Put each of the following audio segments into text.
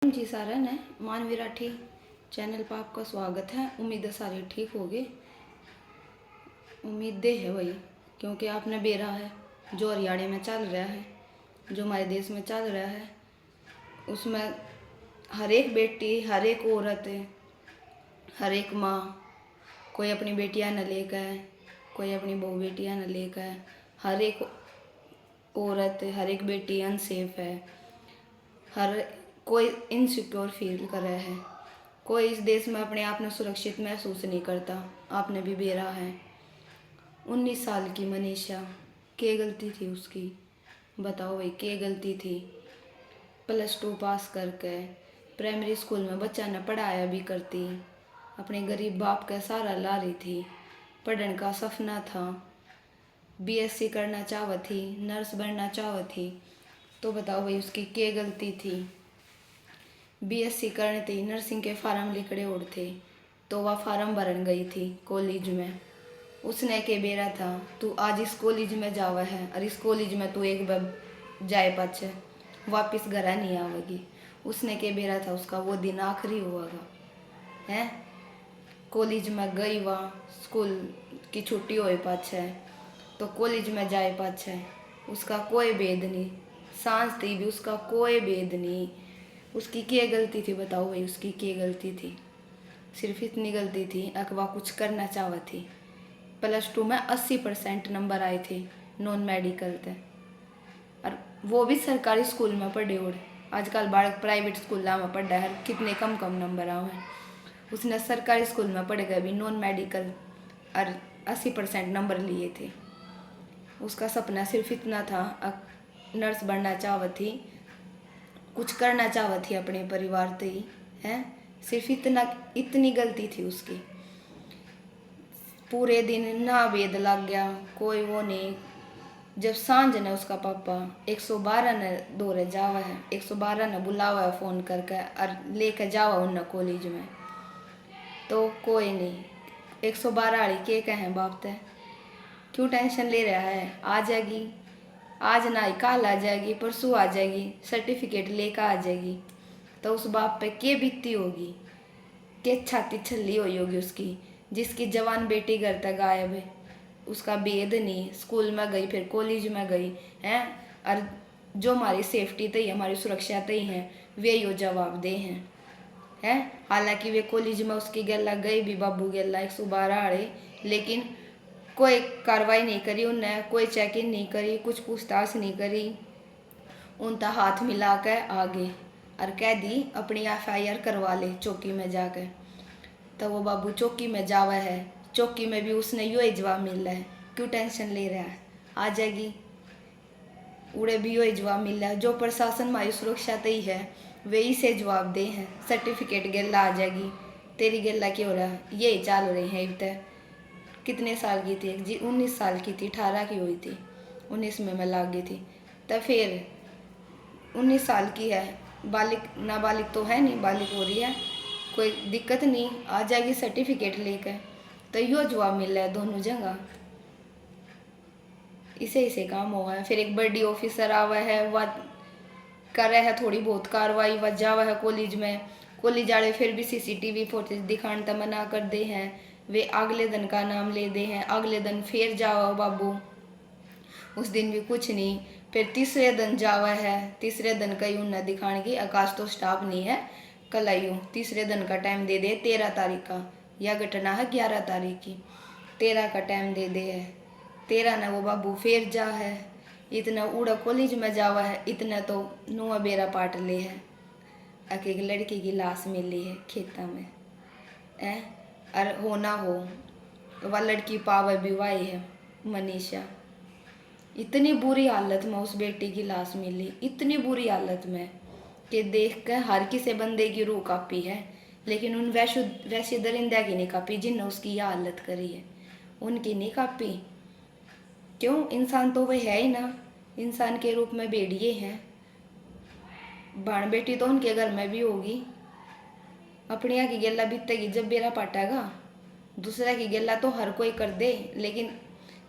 जी सारन है मानवी राठी चैनल पर आपका स्वागत है। उम्मीद है सारे ठीक होगे। उम्मीदें है वही, क्योंकि आपने बेरा है जो हरियाणा में चल रहा है, जो हमारे देश में चल रहा है, उसमें हर एक बेटी, हर एक औरत, हर एक माँ, कोई अपनी बेटियां न लेकर, कोई अपनी बहू बेटियां न लेकर, हर एक औरत, हर एक बेटी अनसेफ है। हर कोई इनसिक्योर फील कर रहा है। कोई इस देश में अपने आप में सुरक्षित महसूस नहीं करता। आपने भी बेरा है 19 साल की मनीषा, क्या गलती थी उसकी? बताओ भाई, क्या गलती थी? +2 पास करके प्राइमरी स्कूल में बच्चा ने पढ़ाया भी करती, अपने गरीब बाप का सहारा ला रही थी, पढ़ने का सपना था, BSc करना चाहती थी, नर्स बनना चाहती थी। तो बताओ भाई, उसकी क्या गलती थी? BSc करनी थी, नर्सिंग के फार्म लिखड़े और थे, तो वह फार्म भरन गई थी कॉलेज में। उसने के बेरा था, तू आज इस कॉलेज में जावा है और इस कॉलेज में तू एक बार जाए पाछे वापिस घर नहीं आवेगी। उसने के बेरा था, उसका वो दिन आखिरी होगा है। कॉलेज में गई, वहाँ स्कूल की छुट्टी हो पाछे तो कॉलेज में जाए पाछे, उसका कोई भेद नहीं। सांस थी भी उसका कोई भेद नहीं। उसकी क्या गलती थी? बताओ भाई, उसकी क्या गलती थी? सिर्फ इतनी गलती थी कि वह कुछ करना चाहती थी। +2 में 80% नंबर आए थे नॉन मेडिकल थे, और वो भी सरकारी स्कूल में पढ़े। और आजकल बालक प्राइवेट स्कूल में पढ़ रहा है, कितने कम कम नंबर आए हैं। उसने सरकारी स्कूल में पढ़ गए भी नॉन मेडिकल और 80% नंबर लिए थे। उसका सपना सिर्फ इतना था, नर्स बनना चाहती थी, कुछ करना चाहती थी अपने परिवार से ही है। सिर्फ इतनी गलती थी उसकी। पूरे दिन ना वेद लग गया, कोई वो नहीं। जब सांझ ने उसका पापा 112 ने दौरे जावा है, 112 ने बुलावा है फ़ोन करके और लेके जावा उन कॉलेज में, तो कोई नहीं। 112 वाली के कहें बाप ते, क्यों टेंशन ले रहा है? आ जाएगी, आज ना ही कल आ जाएगी, परसों आ जाएगी, सर्टिफिकेट लेकर आ जाएगी। तो उस बाप पे क्या बीतती होगी, क्या छाती छल्ली हुई होगी उसकी, जिसकी जवान बेटी घर तक गायब है। उसका भेद नहीं, स्कूल में गई, फिर कॉलेज में गई है, और जो हमारी सेफ्टी तय, हमारी सुरक्षा तय है, वे यो जवाबदेह हैं। हालांकि वे कॉलेज में उसकी गला गई भी, बाबू गला 112 वाले, लेकिन कोई कार्रवाई नहीं करी उनने, कोई चेकिंग नहीं करी, कुछ पूछताछ नहीं करी। उनका हाथ मिला के आगे और कह दी अपनी FIR करवा ले चौकी में जाकर। तो वो बाबू चौकी में जावा है, चौकी में भी उसने यो ही जवाब मिल रहा है, क्यों टेंशन ले रहा है, आ जाएगी। उड़े भी यो ही जवाब मिल रहा है, जो प्रशासन हमारी सुरक्षा तय है वे इसे जवाब दे हैं, सर्टिफिकेट गेला आ जाएगी, तेरी गेला क्या हो रहा है, यही चाल रही है। इब कितने साल की थी जी? 19 साल की थी, 18 की हुई थी, 19 में मैं लाग गई थी। तो फिर 19 साल की है, बालिक नाबालिग तो है नहीं, बालिक हो रही है, कोई दिक्कत नहीं, आ जाएगी सर्टिफिकेट लेकर। तो यो जवाब मिल रहा है दोनों जगह, इसे काम हुआ है। फिर एक बड़ी ऑफिसर आवा है, वह कर रहा है थोड़ी बहुत कार्रवाई, वह जावा है कॉलेज में। कॉलेज वाले फिर भी CCTV फुटेज दिखाने तक मना कर दे हैं। वे अगले दिन का नाम ले दे हैं, अगले दिन फिर जाओ बाबू, उस दिन भी कुछ नहीं। फिर तीसरे दिन जावा है, तीसरे दिन कहीं उन्हें दिखाने की आकाश तो स्टाफ नहीं है, कल आयु तीसरे दिन का टाइम दे दे, 13 तारीख का, यह घटना है 11 तारीख की, 13 का टाइम दे दे है। 13 ने वो बाबू फिर जा है, इतना उड़ा कॉलेज में जावा है, इतना तो नुआ बेरा पाट ले है। एक लड़की की लाश मिली है खेता में है, और हो ना हो वह लड़की पावे भी वाई है मनीषा। इतनी बुरी हालत में उस बेटी की लाश मिली, इतनी बुरी हालत में कि देख कर हर किसी बंदे की रूह कांपी है, लेकिन उन वैसे दरिंदा की नहीं कांपी जिनने उसकी यह हालत करी है, उनकी नहीं कांपी। क्यों? इंसान तो वह है ही ना, इंसान के रूप में भेड़िए हैं। बाण बेटी तो उनके घर में भी होगी, अपनी यहाँ की गेला बीतेगी जब बेरा पाटेगा, दूसरा की गेला तो हर कोई कर दे, लेकिन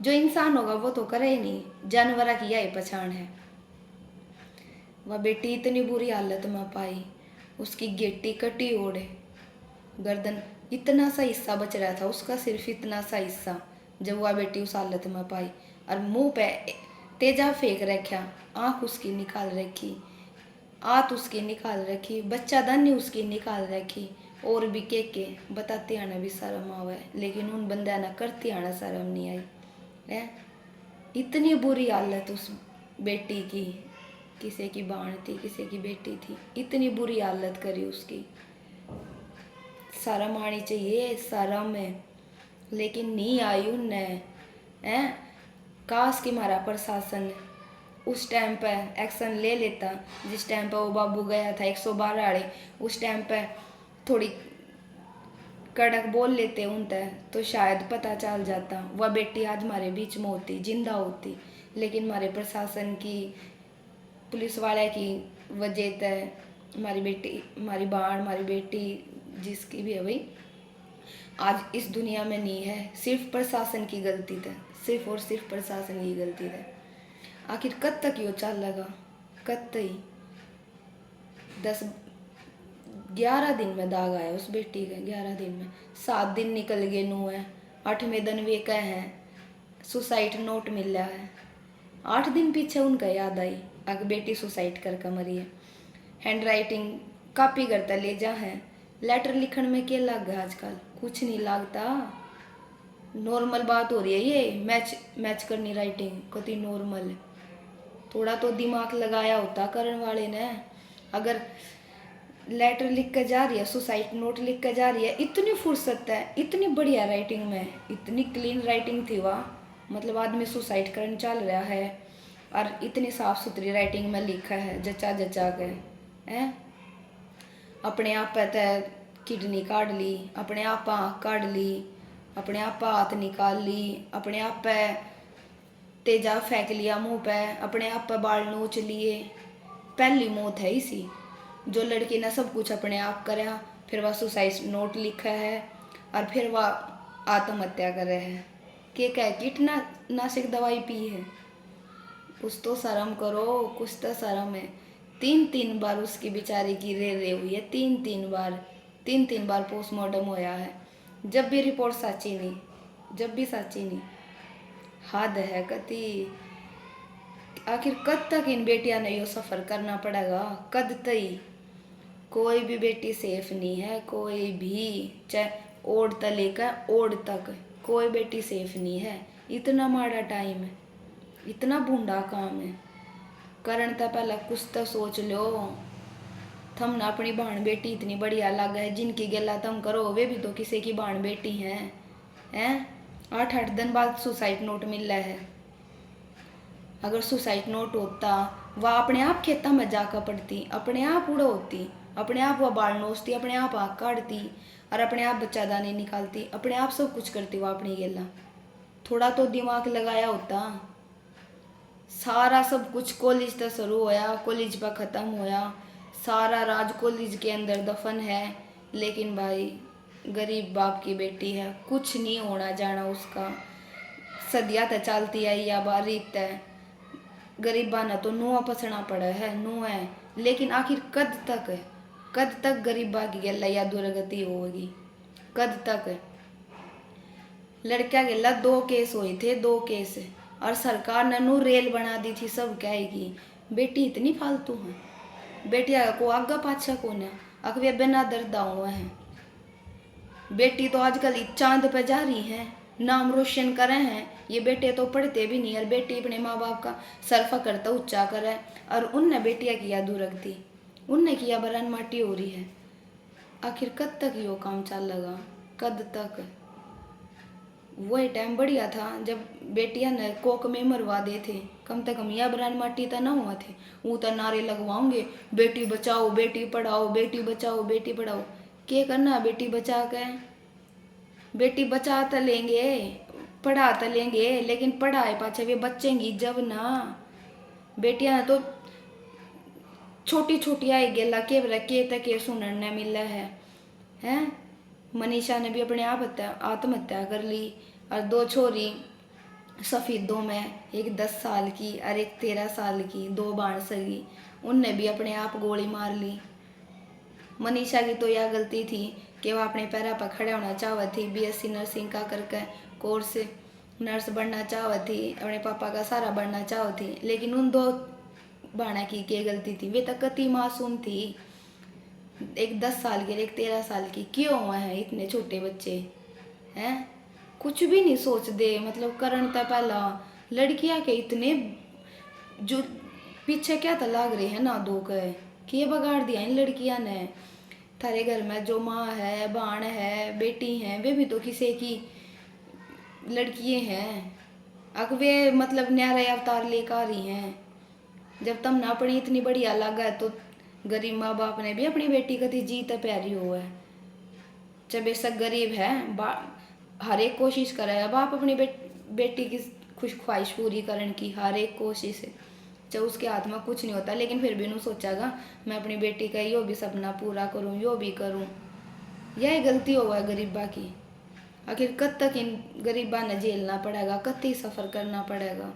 जो इंसान होगा वो तो करे ही नहीं। जानवरा की यही पहचान है। वह बेटी इतनी बुरी हालत में पाई, उसकी गेटी कटी ओढ़े, गर्दन इतना सा हिस्सा बच रहा था उसका, सिर्फ इतना सा हिस्सा, जब वह बेटी उस हालत में पाई। और मुंह पे तेजा फेंक रखा, आँख उसकी निकाल रखी, आत उसकी निकाल रखी, बच्चादानी उसकी निकाल रखी, और भी के बताते आना भी शर्म आवे, लेकिन उन बंदा ना करती आना शर्म नहीं आई है। इतनी बुरी हालत उस बेटी की, किसी की बाण थी, किसी की बेटी थी, इतनी बुरी हालत करी उसकी। शर्म आनी चाहिए, शर्म है, लेकिन नहीं आई उनने है। काश कि हमारा प्रशासन उस टाइम पर एक्शन ले लेता, जिस टाइम पर वो बाबू गया था 112 वाले, उस टाइम पर थोड़ी कड़क बोल लेते उन तक, तो शायद पता चल जाता, वह बेटी आज हमारे बीच में होती, जिंदा होती। लेकिन हमारे प्रशासन की, पुलिस वाले की वजह तय हमारी बेटी, हमारी बाण, हमारी बेटी जिसकी भी है भाई, आज इस दुनिया में नहीं है। सिर्फ प्रशासन की गलती है, सिर्फ और सिर्फ प्रशासन की गलती है। आखिर कब तक यो चल लगा, कब तक 11 दिन में दाग आया उस बेटी के, 11 दिन में। 7 दिन निकल गए नू है, 8वें दिन वे कह है सुसाइड नोट मिल रहा है। 8 दिन पीछे उनका याद आई, अगर बेटी सुसाइड करके मरी है। हैंड राइटिंग कॉपी करता ले जा है, लेटर लिखण में क्या लग गया आजकल, कुछ नहीं लगता। नॉर्मल बात हो रही है ये, मैच करनी राइटिंग कति नॉर्मल है। थोड़ा तो दिमाग लगाया होता करण वाले ने। अगर लेटर लिख कर जा रही है, सुसाइड नोट लिख कर जा रही है, इतनी फुर्सत है, इतनी बढ़िया राइटिंग में, इतनी क्लीन राइटिंग थी वह, मतलब आदमी सुसाइड करने चल रहा है और इतनी साफ सुथरी राइटिंग में लिखा है, जचा जचा के है। अपने आप पे किडनी काट ली, अपने आप आँख काट ली, अपने आप हाथ निकाल ली, अपने आप पे तेजा फेंक लिया मुंह पे, अपने आप पे बाल नोच लिए। पहली मौत है इसी, जो लड़की ने सब कुछ अपने आप करा, फिर वह सुसाइड नोट लिखा है और फिर वह आत्महत्या कर रहे हैं। के कह कीटनाशक दवाई पी है, कुछ तो शर्म करो, कुछ तो शर्म है। 3 बार उसकी बेचारी की रे हुई है, 3 बार पोस्टमार्टम होया है, जब भी रिपोर्ट सच्ची नहीं, जब भी सच्ची नहीं। हद है कति। आखिर कद तक इन बेटियां ने यो सफ़र करना पड़ेगा, कद तक। कोई भी बेटी सेफ नहीं है, कोई भी, चाहे ओढ़ तक लेकर ओढ़ तक, कोई बेटी सेफ नहीं है। इतना माड़ा टाइम है, इतना बूढ़ा काम है, करण तो पहला कुछ तो सोच लो। थम ना अपनी बहन बेटी इतनी बढ़िया लग है, जिनकी गला तुम करो वे भी तो किसी की बहन बेटी हैं। 8 दिन बाद सुसाइड नोट मिल रहा है। अगर सुसाइड नोट होता, वह अपने आप खेता में जाकर पड़ती, अपने आप उड़ा होती, अपने आप वह बाल नोचती, अपने आप आँख काटती और अपने आप बच्चादानी निकालती, अपने आप सब कुछ करती वह अपनी गेला। थोड़ा तो दिमाग लगाया होता। सारा सब कुछ कॉलेज तक शुरू होया, कॉलेज पर ख़त्म होया, सारा राज कॉलेज के अंदर दफन है। लेकिन भाई गरीब बाप की बेटी है, कुछ नहीं होना जाना उसका। सदिया तो चलती आई या बारीत है, गरीबा न तो नुआ पसना पड़ा है, नु है। लेकिन आखिर कद तक गरीबा की गला या दुर्गति होगी, कद तक। लड़किया गेला 2 केस हुए थे, 2 केस, और सरकार ने नू रेल बना दी थी सब कहेगी। बेटी इतनी फालतू है, बेटिया को आगा पाछा कौन है, अकवे बिना दर्द हुआ है। बेटी तो आजकल चांद पे जा रही है, नाम रोशन करे हैं। ये बेटे तो पढ़ते भी नहीं, और बेटी अपने माँ बाप का सरफा करता ऊंचा करे, और उनने बेटिया किया दुर्गति, उनने किया बरन माटी हो रही है। आखिर कद तक यो काम चल लगा, कद तक। वही टाइम बढ़िया था जब बेटियां ने कोक में मरवा दे थे, कम से कम यह बरान माटी तो ना हुआ थे। वो तो नारे लगवाओगे, बेटी बचाओ बेटी पढ़ाओ, बेटी बचाओ बेटी पढ़ाओ। क्या करना बेटी बचा के, बेटी बचा तो लेंगे, पढ़ा तो लेंगे, लेकिन पढ़ाए पाछे वे बचेंगी जब ना। बेटियां तो छोटी छोटी आई गेला के तक के सुनने मिला है। मनीषा ने भी अपने आप आत्महत्या कर ली, और 2 छोरी सफ़ीदों में, एक 10 साल की और एक 13 साल की, 2 बाण सगी, उनने भी अपने आप गोली मार ली। मनीषा की तो यह गलती थी कि वह अपने पैरों पर खड़े होना चाहती थी, बीएससी नर्सिंग का करके कोर्स नर्स बनना चाहती थी, अपने पापा का सहारा बनना चाहती थी। लेकिन उन दो बाणा की क्या गलती थी, वे तक कति मासूम थी, एक 10 साल की एक 13 साल की। क्यों हुआ है इतने छोटे बच्चे हैं, कुछ भी नहीं सोच दे, मतलब करण था पहला लड़कियां के इतने जो पीछे क्या तो लाग रही है ना दो के ये बगाड़ दिया इन लड़कियां ने। थारे घर में जो माँ है, बहन है, बेटी है, वे भी तो किसी की लड़कियां हैं। अब वे मतलब न्यारे अवतार लेकर आ रही हैं। जब तुमने अपनी इतनी बढ़िया लगा है तो गरीब माँ बाप ने भी अपनी बेटी कभी जीत प्यारी हो है। जब बेशक गरीब है, हर एक कोशिश करे है बाप अपनी बेटी की खुश ख्वाहिश पूरी करने की, हर एक कोशिश है। चाहे उसके हाथ में कुछ नहीं होता, लेकिन फिर भी नहीं सोचागा मैं अपनी बेटी का यो भी सपना पूरा करूं, यो भी करूं। यह गलती हुआ है गरीबा की। आखिर कब तक इन गरीबा ने झेलना पड़ेगा, कब तक सफ़र करना पड़ेगा।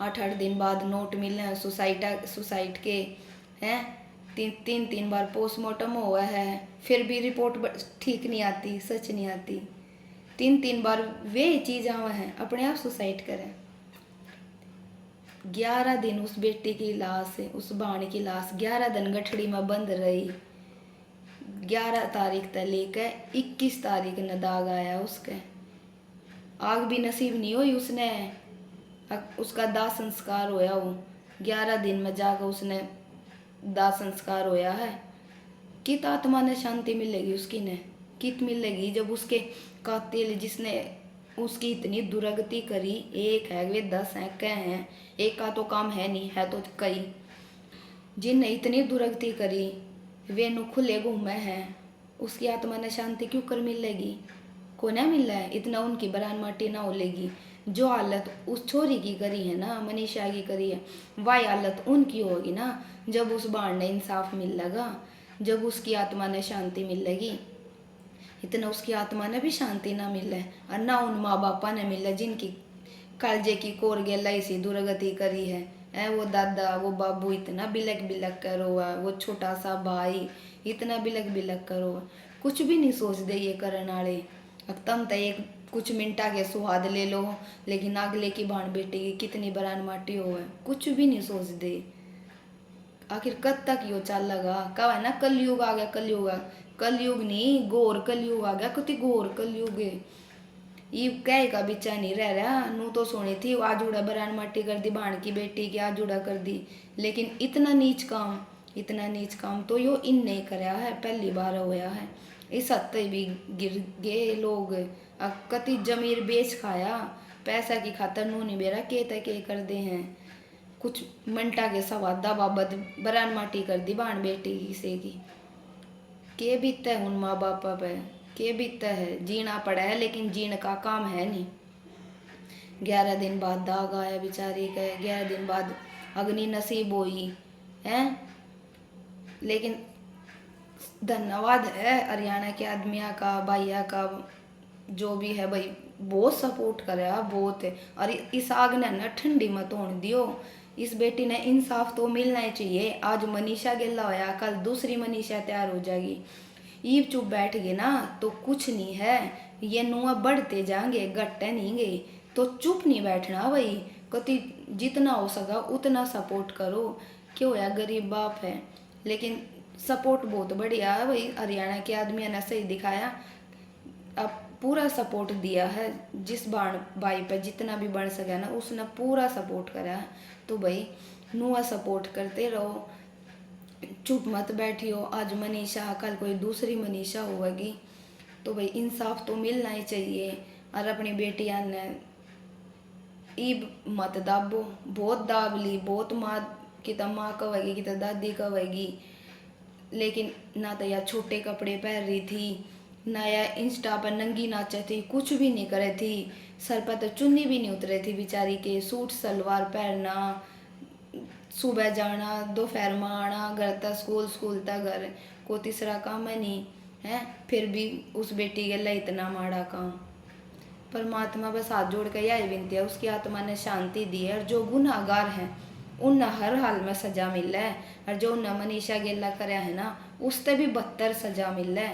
8-8 दिन बाद नोट मिले सुसाइड के हैं, तीन बार पोस्टमार्टम हुआ है, फिर भी रिपोर्ट ठीक नहीं आती, सच नहीं आती। 3 बार वे चीज़ आवा है अपने आप सुसाइड करें। 11 दिन उस बेटी की लाश, उस बहन की लाश 11 दिन गठड़ी में बंद रही। 11 तारीख तक लेकर 21 तारीख न दाग आया उसके। आग भी नसीब नहीं हुई उसने, उसका दाह संस्कार होया वो 11 दिन में जाकर उसने दाह संस्कार होया है। कित आत्मा ने शांति मिलेगी उसकी ने, कित मिलेगी जब उसके कातिल जिसने उसकी इतनी दुर्गति करी, एक है वे 10 हैं, कह हैं, एक का तो काम है नहीं, है तो कई, जिनने इतनी दुर्गति करी वे नु खुले घूमे हैं, उसकी आत्मा ने शांति क्यों कर मिलेगी। को ना मिल रहा है, इतना उनकी बरान माटी ना होलेगी। जो हालत उस छोरी की करी है ना, मनीषा की करी है, वही हालत उनकी होगी ना जब उस बाण ने इंसाफ मिल लगा, जब उसकी आत्मा ने शांति मिलेगी। इतना उसकी आत्मा ने भी शांति ना मिले और ना उन माँ बापा ने मिले जिनकी कालजे की कोर गेलाई सी दुर्गति करी है। वो दादा, वो बाबू इतना बिलक बिलक करो, वो छोटा सा भाई इतना बिलक बिलक करो, कुछ भी नहीं सोच दे ये करने वाले। अब तम तो एक कुछ मिनटा के सुहाद ले लो, लेकिन अगले की भाण बेटी की कितनी बरान माटी हो है, कुछ भी नहीं सोच दे। आखिर कब तक यो चल लगा, कब है ना कलयुग आ गया, कलयुग नहीं घोर कलयुग आ गया, कति घोर कलयुग है। ये कह का बिचा नहीं रह रहा, नू तो सोनी थी आज उड़ा बरान माटी कर दी भाण की बेटी की, आज उड़ा कर दी। लेकिन इतना नीच काम तो यो इन नहीं कराया है, पहली बार होया है। इस हत्ते भी गिर गए लोग, कति जमीर बेच खाया पैसा की खातर, नू नहीं बेरा के तक के कर दे हैं। कुछ मंटा के सवादा बाबत बरान माटी कर दी भाण बेटी किसी की। के बीतता है उन माँ बाप पे, के बीतता है, जीना पड़ा है लेकिन जीने का काम है नहीं। 11 दिन बाद दाग आया बेचारी का, 11 दिन बाद अग्नि नसीब हुई है। लेकिन धन्यवाद है हरियाणा के आदमिया का, भाइया का, जो भी है भाई, बहुत सपोर्ट करे बहुत है। और इस आग ने ना ठंडी मत होने दियो, इस बेटी ने इंसाफ तो मिलना ही चाहिए। आज मनीषा गिल्ला होया, कल दूसरी मनीषा तैयार हो जाएगी। ईब चुप बैठ गए ना तो कुछ नहीं है, ये नुआ बढ़ते जाएंगे, घटते नहीं गए। तो चुप नहीं बैठना भाई, कति जितना हो सका उतना सपोर्ट करो। क्यों है गरीब बाप है, लेकिन सपोर्ट बहुत बढ़िया है भाई। हरियाणा के आदमी ने सही दिखाया, अब पूरा सपोर्ट दिया है, जिस बाण भाई पे जितना भी बन सका ना उसने पूरा सपोर्ट करा है। तो भाई नुआ सपोर्ट करते रहो, चुप मत बैठियो। आज मनीषा कल कोई दूसरी मनीषा होगी, तो भाई इंसाफ तो मिलना ही चाहिए। और अपनी बेटियां ने ईब मत दाबो, बहुत दाब ली, बहुत माँ की तो माँ कहेगी कि तो दादी कहेगी, लेकिन ना तो यह छोटे कपड़े पहन रही थी, ना यह इंस्टा पर नंगी नाचे थी, कुछ भी नहीं करे थी, सर पर तो चुन्नी भी नहीं उतरे थी बेचारी के। सूट सलवार पहनना, सुबह जाना, दोपहर में आना, घर तक स्कूल, स्कूल तक घर, को तीसरा काम है नहीं है। फिर भी उस बेटी के लिए इतना माड़ा काम। परमात्मा बस हाथ जोड़ कर यही विनती है, उसकी आत्मा ने शांति दी है। और जो गुनाहगार हैं उन्हें हर हाल में सजा मिल है। और जो उन्हें मनीषा गेला कराया है ना, उससे भी बदतर सजा मिल है।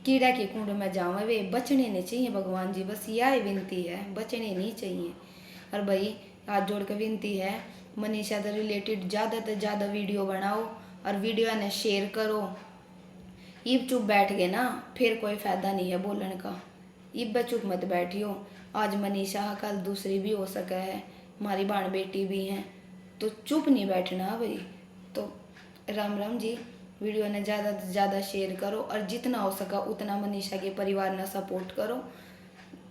कीड़ा के कुंड में जावे वे, बचने नहीं चाहिए भगवान जी, बस यह विनती है, बचने नहीं चाहिए। और भाई हाथ जोड़ के विनती है, मनीषा से रिलेटेड ज़्यादा से ज़्यादा वीडियो बनाओ और वीडियो ने शेयर करो। इब चुप बैठ गए ना, फिर कोई फायदा नहीं है बोलने का। इब चुप मत बैठियो। आज मनीषा कल दूसरी भी हो सका है, हमारी बाण बेटी भी हैं, तो चुप नहीं बैठना भाई। तो राम राम जी। वीडियो ने ज़्यादा से ज़्यादा शेयर करो और जितना हो सका उतना मनीषा के परिवार ने सपोर्ट करो।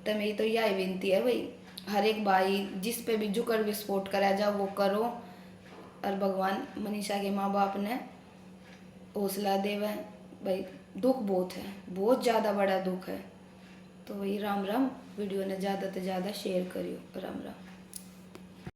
तो मेरी तो यही विनती है भाई, हर एक भाई जिस पे भी जुकर भी सपोर्ट करा जाओ वो करो। और भगवान मनीषा के माँ बाप ने हौसला देवे भाई। दुख बहुत है, बहुत ज़्यादा बड़ा दुख है। तो वही राम राम। वीडियो ने ज़्यादा से ज़्यादा शेयर करियो। राम राम।